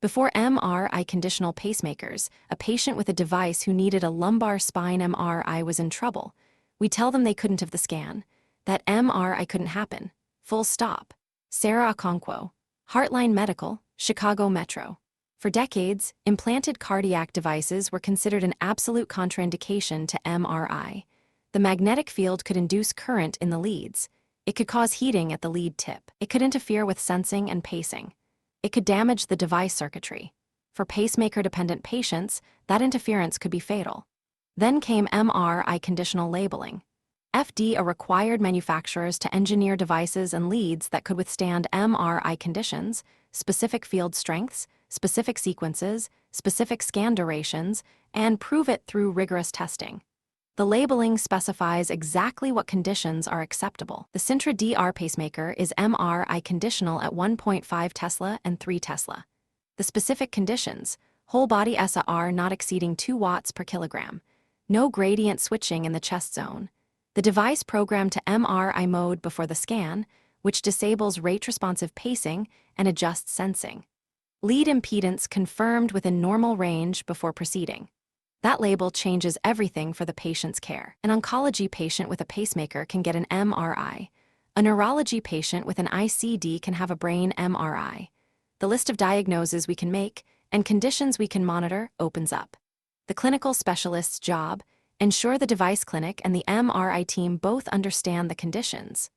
Before MRI conditional pacemakers, a patient with a device who needed a lumbar spine MRI was in trouble. We tell them they couldn't have the scan. That MRI couldn't happen. Full stop. Sarah Okonkwo, Hartline Medical, Chicago Metro. For decades, implanted cardiac devices were considered an absolute contraindication to MRI. The magnetic field could induce current in the leads. It could cause heating at the lead tip. It could interfere with sensing and pacing. It could damage the device circuitry. For pacemaker-dependent patients, that interference could be fatal. Then came MRI conditional labeling. FDA required manufacturers to engineer devices and leads that could withstand MRI conditions, specific field strengths, specific sequences, specific scan durations, and prove it through rigorous testing. The labeling specifies exactly what conditions are acceptable. The Sintra DR pacemaker is MRI conditional at 1.5 Tesla and 3 Tesla. The specific conditions: whole body SAR not exceeding 2 watts per kilogram. No gradient switching in the chest zone. The device programmed to MRI mode before the scan, which disables rate-responsive pacing and adjusts sensing. Lead impedance confirmed within normal range before proceeding. That label changes everything for the patient's care. An oncology patient with a pacemaker can get an MRI. A neurology patient with an ICD can have a brain MRI. The list of diagnoses we can make and conditions we can monitor opens up. The clinical specialist's job: ensure the device clinic and the MRI team both understand the conditions.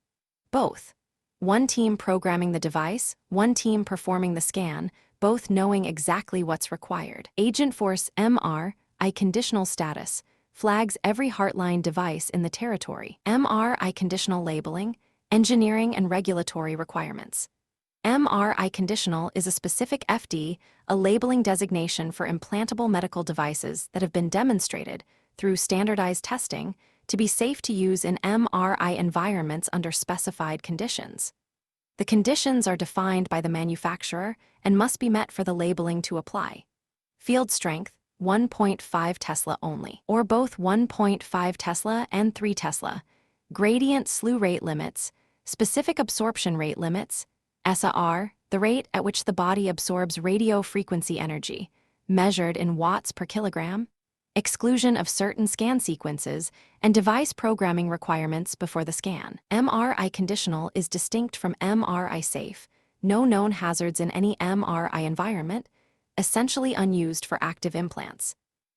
Both. One team programming the device, one team performing the scan, both knowing exactly what's required. Agentforce MRI conditional status flags every Hartline device in the territory. MRI conditional labeling, engineering and regulatory requirements. MRI conditional is a specific FD, a labeling designation for implantable medical devices that have been demonstrated, through standardized testing, to be safe to use in MRI environments under specified conditions. The conditions are defined by the manufacturer and must be met for the labeling to apply. Field strength: 1.5 Tesla only, or both 1.5 Tesla and 3 Tesla. Gradient slew rate limits, specific absorption rate limits, SAR, the rate at which the body absorbs radio frequency energy, measured in watts per kilogram, exclusion of certain scan sequences, and device programming requirements before the scan. MRI conditional is distinct from MRI safe, no known hazards in any MRI environment, essentially unused for active implants.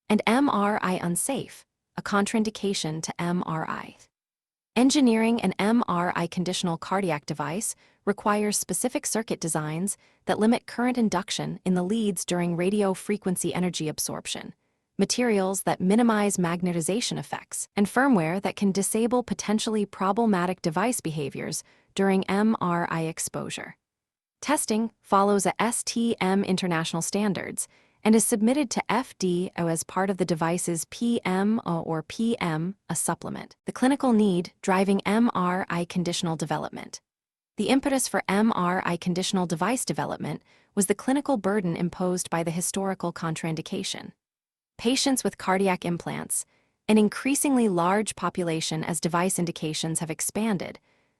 And MRI unsafe, a contraindication to MRI. Engineering an MRI conditional cardiac device requires specific circuit designs that limit current induction in the leads during radio frequency energy absorption, materials that minimize magnetization effects, and firmware that can disable potentially problematic device behaviors during MRI exposure. Testing follows a STM international standards and is submitted to FDA as part of the device's PM or PM, a supplement. The clinical need driving MRI conditional development. The impetus for MRI conditional device development was the clinical burden imposed by the historical contraindication. Patients with cardiac implants, an increasingly large population as device indications have expanded,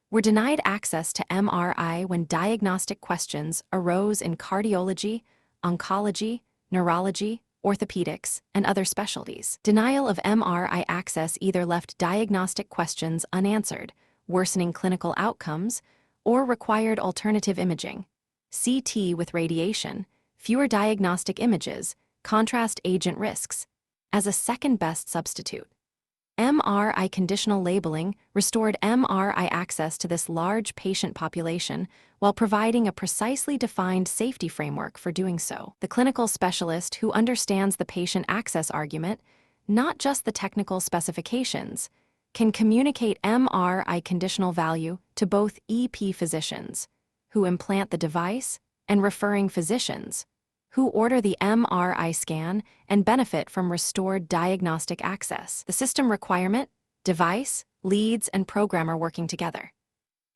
were denied access to MRI when diagnostic questions arose in cardiology, oncology, neurology, orthopedics, and other specialties. Denial of MRI access either left diagnostic questions unanswered, worsening clinical outcomes, or required alternative imaging, CT with radiation, fewer diagnostic images, contrast agent risks, as a second-best substitute. MRI conditional labeling restored MRI access to this large patient population while providing a precisely defined safety framework for doing so. The clinical specialist who understands the patient access argument, not just the technical specifications, can communicate MRI conditional value to both EP physicians, who implant the device, and referring physicians, who order the MRI scan and benefit from restored diagnostic access. The system requirement: device, leads, and programmer working together.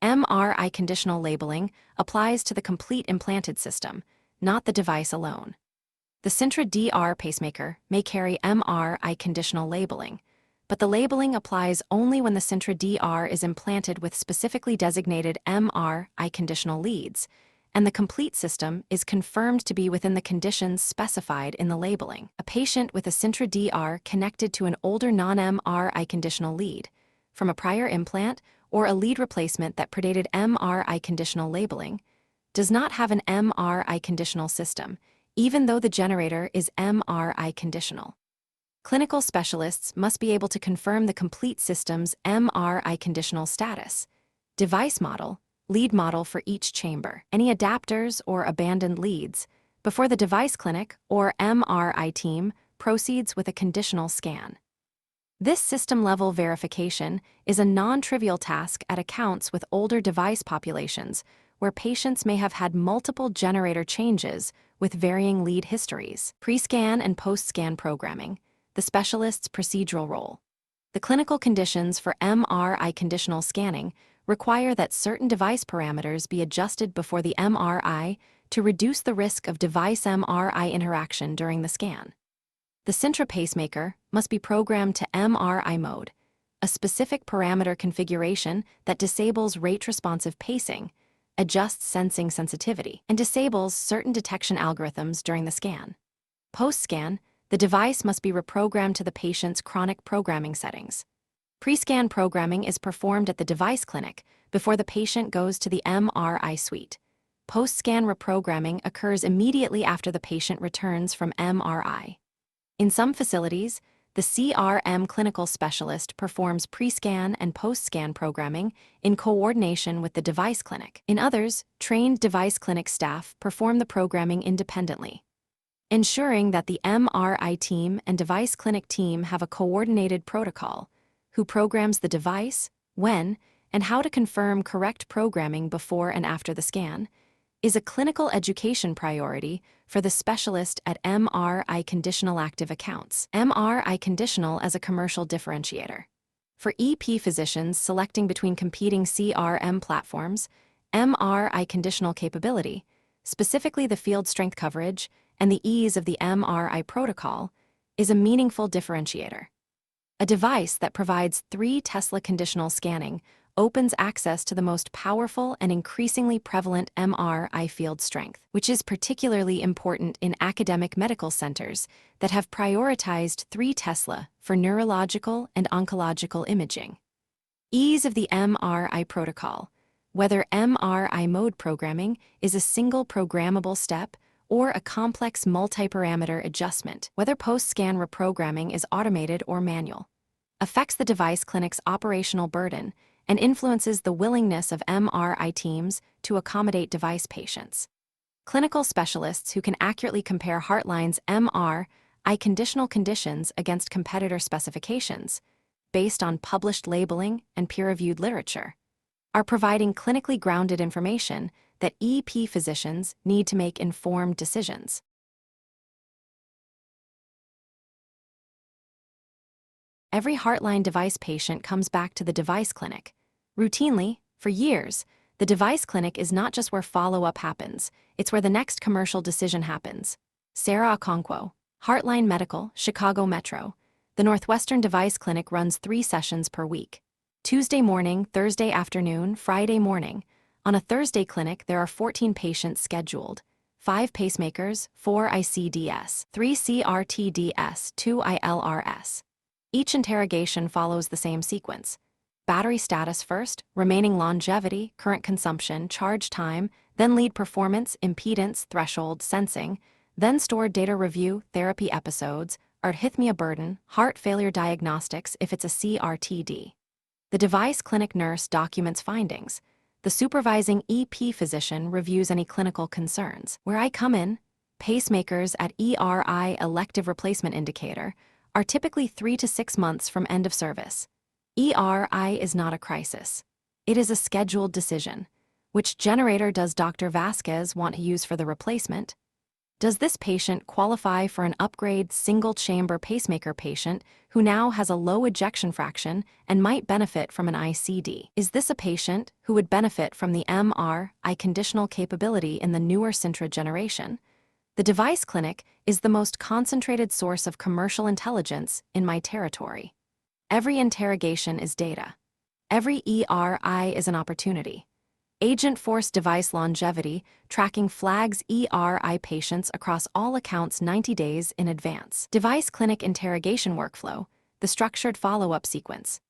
MRI conditional labeling applies to the complete implanted system, not the device alone. The Sintra DR pacemaker may carry MRI conditional labeling, but the labeling applies only when the Sintra DR is implanted with specifically designated MRI conditional leads, and the complete system is confirmed to be within the conditions specified in the labeling. A patient with a Sintra DR connected to an older non-MRI conditional lead from a prior implant or a lead replacement that predated MRI conditional labeling does not have an MRI conditional system, even though the generator is MRI conditional. Clinical specialists must be able to confirm the complete system's MRI conditional status, device model, lead model for each chamber, any adapters or abandoned leads, before the device clinic or MRI team proceeds with a conditional scan. This system-level verification is a non-trivial task at accounts with older device populations where patients may have had multiple generator changes with varying lead histories. Pre-scan and post-scan programming, the specialist's procedural role. The clinical conditions for MRI conditional scanning require that certain device parameters be adjusted before the MRI to reduce the risk of device-MRI interaction during the scan. The Sintra pacemaker must be programmed to MRI mode, a specific parameter configuration that disables rate-responsive pacing, adjusts sensing sensitivity, and disables certain detection algorithms during the scan. Post-scan, the device must be reprogrammed to the patient's chronic programming settings. Pre-scan programming is performed at the device clinic before the patient goes to the MRI suite. Post-scan reprogramming occurs immediately after the patient returns from MRI. In some facilities, the CRM clinical specialist performs pre-scan and post-scan programming in coordination with the device clinic. In others, trained device clinic staff perform the programming independently. Ensuring that the MRI team and device clinic team have a coordinated protocol, who programs the device, when, and how to confirm correct programming before and after the scan, is a clinical education priority for the specialist at MRI conditional active accounts. MRI conditional as a commercial differentiator. For EP physicians selecting between competing CRM platforms, MRI conditional capability, specifically the field strength coverage and the ease of the MRI protocol, is a meaningful differentiator. A device that provides 3 Tesla conditional scanning opens access to the most powerful and increasingly prevalent MRI field strength, which is particularly important in academic medical centers that have prioritized 3 Tesla for neurological and oncological imaging. Ease of the MRI protocol, whether MRI mode programming is a single programmable step or a complex multi-parameter adjustment, whether post-scan reprogramming is automated or manual, affects the device clinic's operational burden and influences the willingness of MRI teams to accommodate device patients. Clinical specialists who can accurately compare Hartline's MRI conditional conditions against competitor specifications, based on published labeling and peer-reviewed literature, are providing clinically grounded information that EP physicians need to make informed decisions. Every Hartline device patient comes back to the device clinic. Routinely, for years, the device clinic is not just where follow-up happens, it's where the next commercial decision happens. Sarah Okonkwo, Hartline Medical, Chicago Metro. The Northwestern Device Clinic runs 3 sessions per week. Tuesday morning, Thursday afternoon, Friday morning. On a Thursday clinic, there are 14 patients scheduled, 5 pacemakers, 4 ICDs, 3 CRTDs, 2 ILRS. Each interrogation follows the same sequence. Battery status first, remaining longevity, current consumption, charge time, then lead performance, impedance, threshold, sensing, then stored data review, therapy episodes, arrhythmia burden, heart failure diagnostics if it's a CRTD. The device clinic nurse documents findings. The supervising EP physician reviews any clinical concerns. Where I come in, pacemakers at ERI elective replacement indicator are typically 3 to 6 months from end of service. ERI is not a crisis. It is a scheduled decision. Which generator does Dr. Vasquez want to use for the replacement? Does this patient qualify for an upgrade single-chamber pacemaker patient who now has a low ejection fraction and might benefit from an ICD? Is this a patient who would benefit from the MRI conditional capability in the newer Sintra generation? The device clinic is the most concentrated source of commercial intelligence in my territory. Every interrogation is data. Every ERI is an opportunity. Agentforce device longevity, tracking flags ERI patients across all accounts 90 days in advance. Deviceclinic interrogation workflow, the structured follow-up sequence.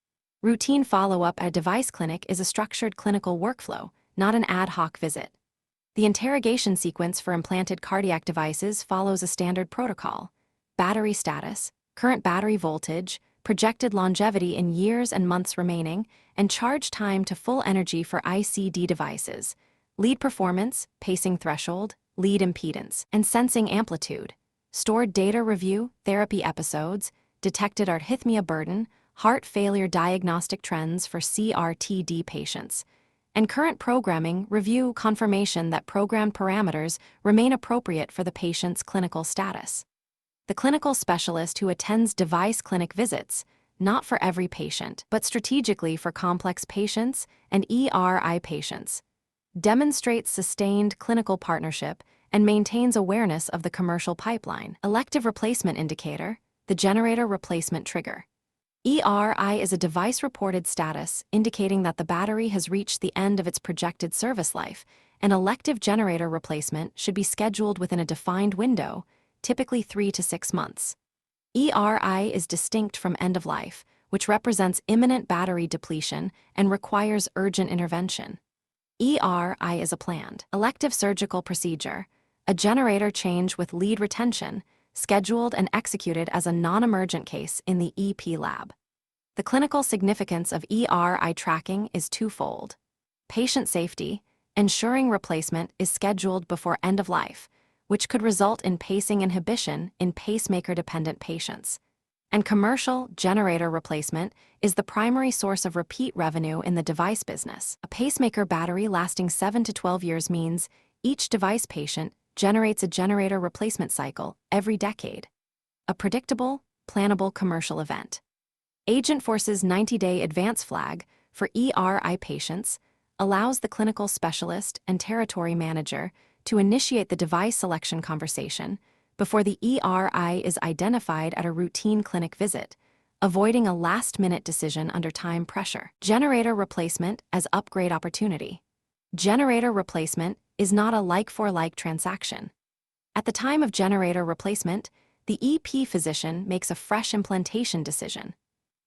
Routine follow-up at a deviceclinic is a structured clinical workflow, not an ad hoc visit. The interrogation sequence for implanted cardiac devices follows a standard protocol: battery status, current battery voltage, projected longevity in years and months remaining, and charge time to full energy for ICD devices, lead performance, pacing threshold, lead impedance, and sensing amplitude, stored data review, therapy episodes, detected arrhythmia burden, heart failure diagnostic trends for CRTD patients, and current programming review confirmation that programmed parameters remain appropriate for the patient's clinical status. The clinical specialist who attends deviceclinic visits, not for every patient, but strategically for complex patients and ERI patients, demonstrates sustained clinical partnership and maintains awareness of the commercial pipeline. Elective replacement indicator, the generator replacement trigger. ERI is a device-reported status indicating that the battery has reached the end of its projected service life, and elective generator replacement should be scheduled within a defined window, typically 3 to 6 months. ERI is distinct from end of life, which represents imminent battery depletion and requires urgent intervention. ERI is a planned, elective surgical procedure, a generator change with lead retention, scheduled and executed as a non-emergent case in the EP lab. The clinical significance of ERI tracking is twofold. Patient safety, ensuring replacement is scheduled before end of life, which could result in pacing inhibition in pacemaker-dependent patients. And commercial generator replacement is the primary source of repeat revenue in the device business. A pacemaker battery lasting 7 to 12 years means each device patient generates a generator replacement cycle every decade. A predictable, plannable commercial event. Agentforce's 90-day advance flag for ERI patients allows the clinical specialist and territory manager to initiate the device selection conversation before the ERI is identified at a routine clinic visit, avoiding a last-minute decision under time pressure. Generator replacement as upgrade opportunity. Generator replacement is not a like-for-like transaction. At the time of generator replacement, the EP physician makes a fresh implantation decision: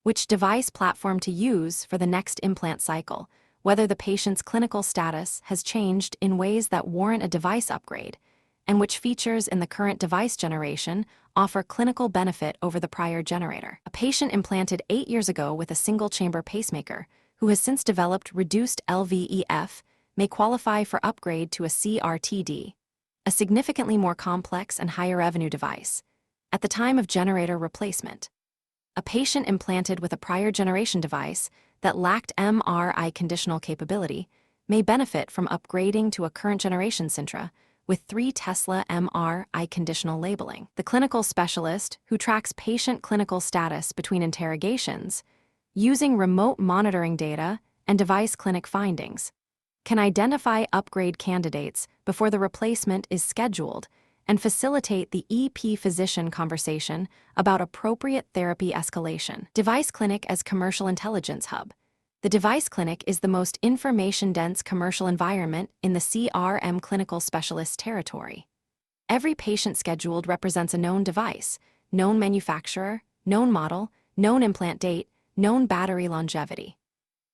which device platform to use for the next implant cycle, whether the patient's clinical status has changed in ways that warrant a device upgrade, and which features in the current device generation offer clinical benefit over the prior generator. A patient implanted 8 years ago with a single-chamber pacemaker, who has since developed reduced LVEF, may qualify for upgrade to a CRTD, a significantly more complex and higher revenue device, at the time of generator replacement. A patient implanted with a prior generation device that lacked MRI conditional capability may benefit from upgrading to a current generation Sintra with 3 Tesla MRI conditional labeling. The clinical specialist who tracks patient clinical status between interrogations, using remote monitoring data and device clinic findings, can identify upgrade candidates before the replacement is scheduled and facilitate the EP physician conversation about appropriate therapy escalation. Deviceclinic as commercial intelligence hub. The deviceclinic is the most information-dense commercial environment in the CRM clinical specialist territory. Every patient scheduled represents a known device, known manufacturer, known model, known implant date, known battery longevity.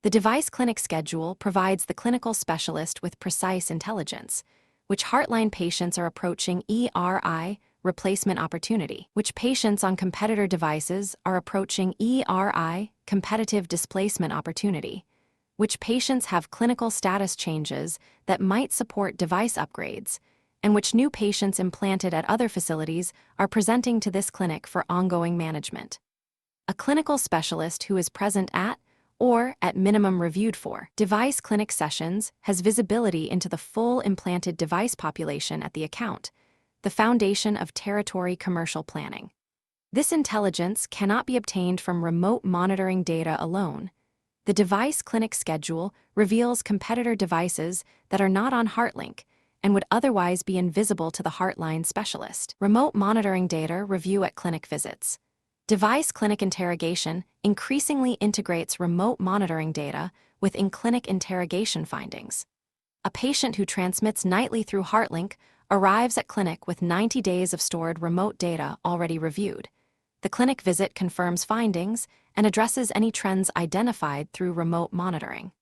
The deviceclinic schedule provides the clinical specialist with precise intelligence, which Hartline patients are approaching ERI replacement opportunity, which patients on competitor devices are approaching ERI competitive displacement opportunity, which patients have clinical status changes that might support device upgrades, and which new patients implanted at other facilities are presenting to this clinic for ongoing management. A clinical specialist who is present at or at minimum reviewed for device clinic sessions has visibility into the full implanted device population at the account, the foundation of territory commercial planning. This intelligence cannot be obtained from remote monitoring data alone. The device clinic schedule reveals competitor devices that are not on HeartLink and would otherwise be invisible to the Hartline specialist. Remote monitoring data review at clinic visits. Device clinic interrogation increasingly integrates remote monitoring data with in-clinic interrogation findings. patient who transmits nightly through Hartlink arrives at clinic with 90 days of stored remote data already reviewed. The clinic visit confirms findings and addresses any trends identified through remote monitoring.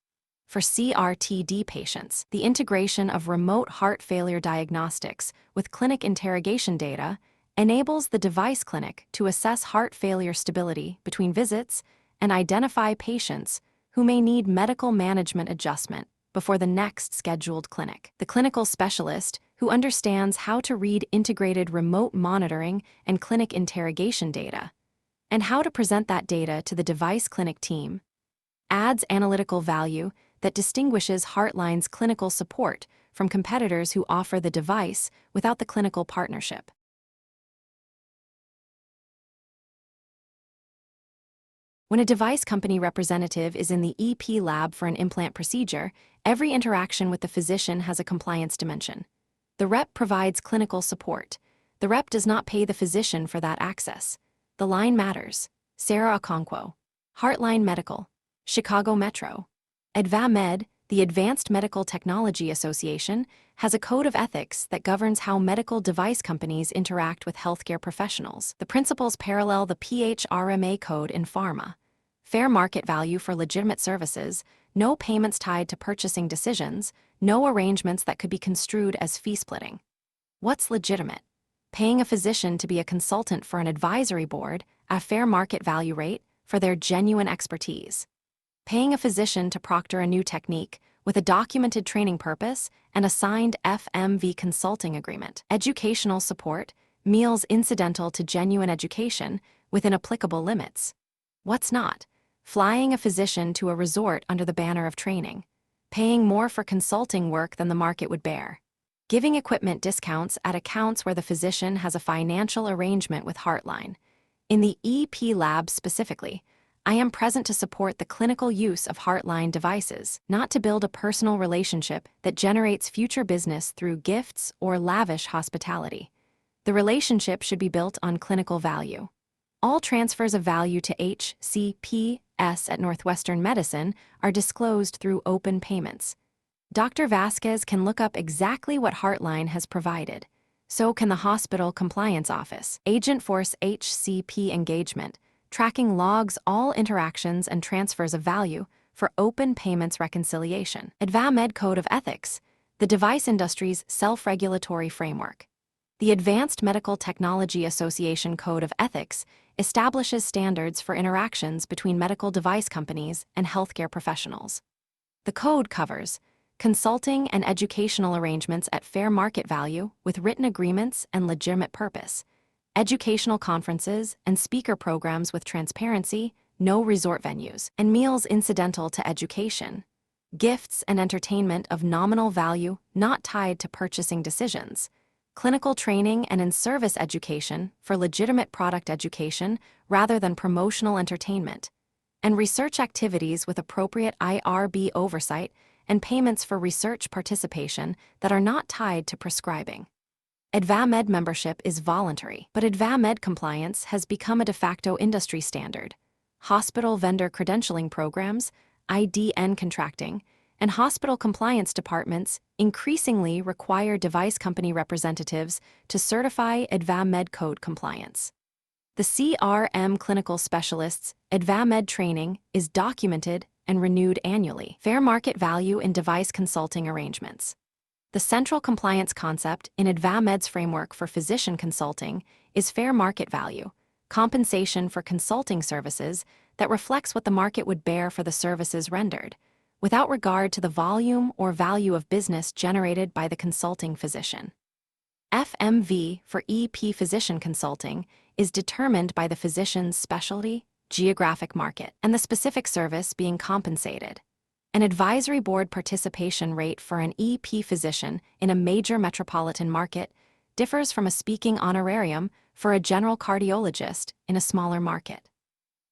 For CRTD patients, the integration of remote heart failure diagnostics with clinic interrogation data enables the device clinic to assess heart failure stability between visits and identify patients who may need medical management adjustment before the next scheduled clinic. The clinical specialist, who understands how to read integrated remote monitoring and clinic interrogation data, and how to present that data to the device clinic team, adds analytical value that distinguishes Hartline's clinical support from competitors who offer the device without the clinical partnership. When a device company representative is in the EP lab for an implant procedure, every interaction with the physician has a compliance dimension. The rep provides clinical support. The rep does not pay the physician for that access. The line matters. Sarah Okonkwo, Hartline Medical, Chicago Metro. AdvaMed, the Advanced Medical Technology Association, has a code of ethics that governs how medical device companies interact with healthcare professionals. The principles parallel the PHRMA code in pharma. Fair market value for legitimate services, no payments tied to purchasing decisions, no arrangements that could be construed as fee-splitting. What's legitimate? Paying a physician to be a consultant for an advisory board at a fair market value rate for their genuine expertise. Paying a physician to proctor a new technique with a documented training purpose and a signed FMV consulting agreement. Educational support, meals incidental to genuine education within applicable limits. What's not? Flying a physician to a resort under the banner of training. Paying more for consulting work than the market would bear. Giving equipment discounts at accounts where the physician has a financial arrangement with Hartline. In the EP lab specifically, I am present to support the clinical use of Hartline devices, not to build a personal relationship that generates future business through gifts or lavish hospitality. The relationship should be built on clinical value. All transfers of value to HCPS at Northwestern Medicine are disclosed through open payments. Dr. Vasquez can look up exactly what Hartline has provided. So can the hospital compliance office. Agentforce HCP engagement, tracking logs all interactions and transfers of value for open payments reconciliation. AdvaMed Code of Ethics, the device industry's self-regulatory framework. The Advanced Medical Technology Association Code of Ethics establishes standards for interactions between medical device companies and healthcare professionals. The code covers consulting and educational arrangements at fair market value with written agreements and legitimate purpose, educational conferences and speaker programs with transparency, no resort venues, and meals incidental to education, gifts and entertainment of nominal value not tied to purchasing decisions, clinical training and in-service education for legitimate product education rather than promotional entertainment, and research activities with appropriate IRB oversight and payments for research participation that are not tied to prescribing. AdvaMed membership is voluntary, but AdvaMed compliance has become a de facto industry standard. Hospital vendor credentialing programs, IDN contracting, and hospital compliance departments increasingly require device company representatives to certify AdvaMed code compliance. The CRM clinical specialists' AdvaMed training is documented and renewed annually. Fair market value in device consulting arrangements. The central compliance concept in AdvaMed's framework for physician consulting is fair market value, compensation for consulting services that reflects what the market would bear for the services rendered, without regard to the volume or value of business generated by the consulting physician. FMV for EP physician consulting is determined by the physician's specialty, geographic market, and the specific service being compensated. An advisory board participation rate for an EP physician in a major metropolitan market differs from a speaking honorarium for a general cardiologist in a smaller market.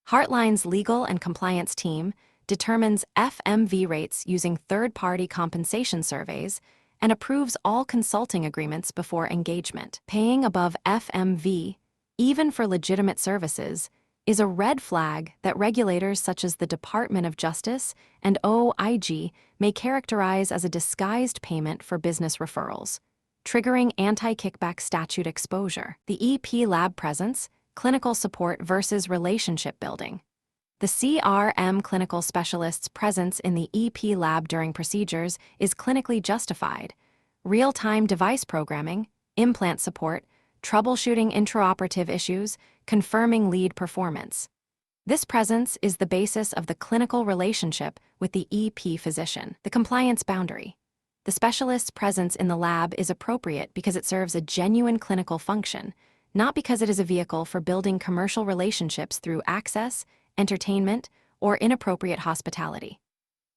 Hartline's legal and compliance team determines FMV rates using third-party compensation surveys and approves all consulting agreements before engagement. Paying above FMV, even for legitimate services, is a red flag that regulators such as the Department of Justice and OIG may characterize as a disguised payment for business referrals, triggering anti-kickback statute exposure. The EP lab presence, clinical support versus relationship building. The CRM clinical specialist's presence in the EP lab during procedures is clinically justified. Real-time device programming, implant support, troubleshooting intraoperative issues, confirming lead performance. This presence is the basis of the clinical relationship with the EP physician. The compliance boundary. The specialist's presence in the lab is appropriate because it serves a genuine clinical function, not because it is a vehicle for building commercial relationships through access, entertainment, or inappropriate hospitality.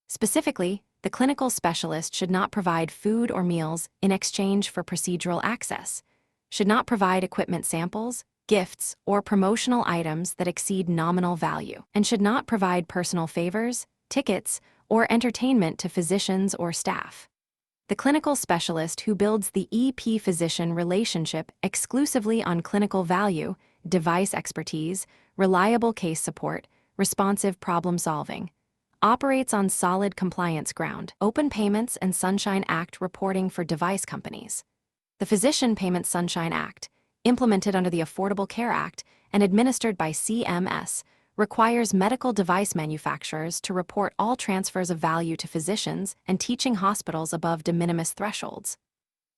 Specifically, the clinical specialist should not provide food or meals in exchange for procedural access, should not provide equipment samples, gifts, or promotional items that exceed nominal value, and should not provide personal favors, tickets, or entertainment to physicians or staff. The clinical specialist who builds the EP-physician relationship exclusively on clinical value, device expertise, reliable case support, responsive problem-solving, operates on solid compliance ground, open payments and Sunshine Act reporting for device companies. The Physician Payment Sunshine Act, implemented under the Affordable Care Act and administered by CMS, requires medical device manufacturers to report all transfers of value to physicians and teaching hospitals above de minimis thresholds.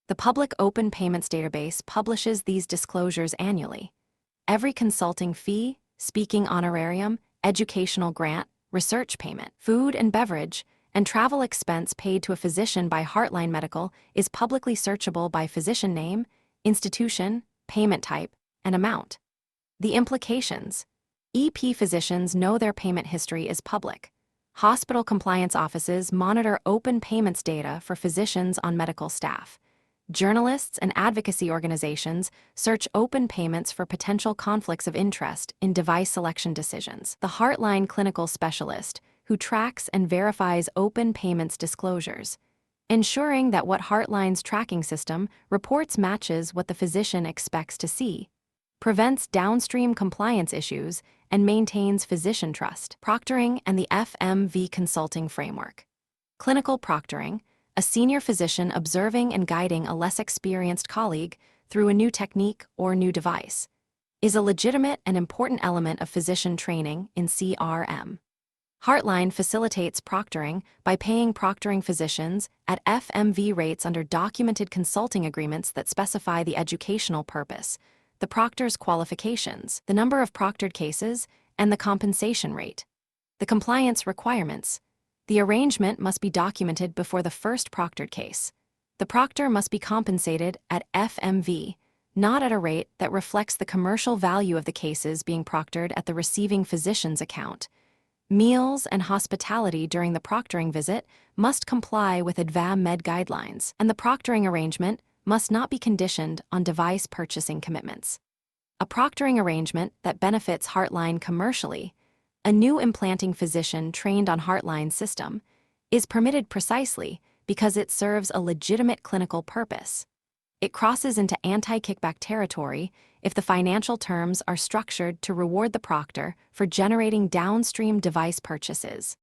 The Public Open Payments Database publishes these disclosures annually. Every consulting fee, speaking honorarium, educational grant, research payment, food and beverage, and travel expense paid to a physician by Hartline Medical is publicly searchable by physician name, institution, payment type, and amount. The implications. EP physicians know their payment history is public. Hospital compliance offices monitor open payments data for physicians on medical staff. Journalists and advocacy organizations search open payments for potential conflicts of interest in device selection decisions. The Hartline clinical specialist, who tracks and verifies open payments disclosures, ensuring that what Hartline's tracking system reports matches what the physician expects to see, prevents downstream compliance issues, and maintains physician trust. Proctoring and the FMV consulting framework. Clinical proctoring, a senior physician observing and guiding a less experienced colleague through a new technique or new device, is a legitimate and important element of physician training in CRM. Hartline facilitates proctoring by paying proctoring physicians at FMV rates under documented consulting agreements that specify the educational purpose, the proctor's qualifications, the number of proctored cases, and the compensation rate. The compliance requirements. The arrangement must be documented before the first proctored case. The proctor must be compensated at FMV, not at a rate that reflects the commercial value of the cases being proctored at the receiving physician's account. Meals and hospitality during the proctoring visit must comply with AdvaMed guidelines, and the proctoring arrangement must not be conditioned on device purchasing commitments. A proctoring arrangement that benefits Hartline commercially, a new implanting physician trained on Hartline's system, is permitted precisely because it serves a legitimate clinical purpose. It crosses into anti-kickback territory if the financial terms are structured to reward the proctor for generating downstream device purchases.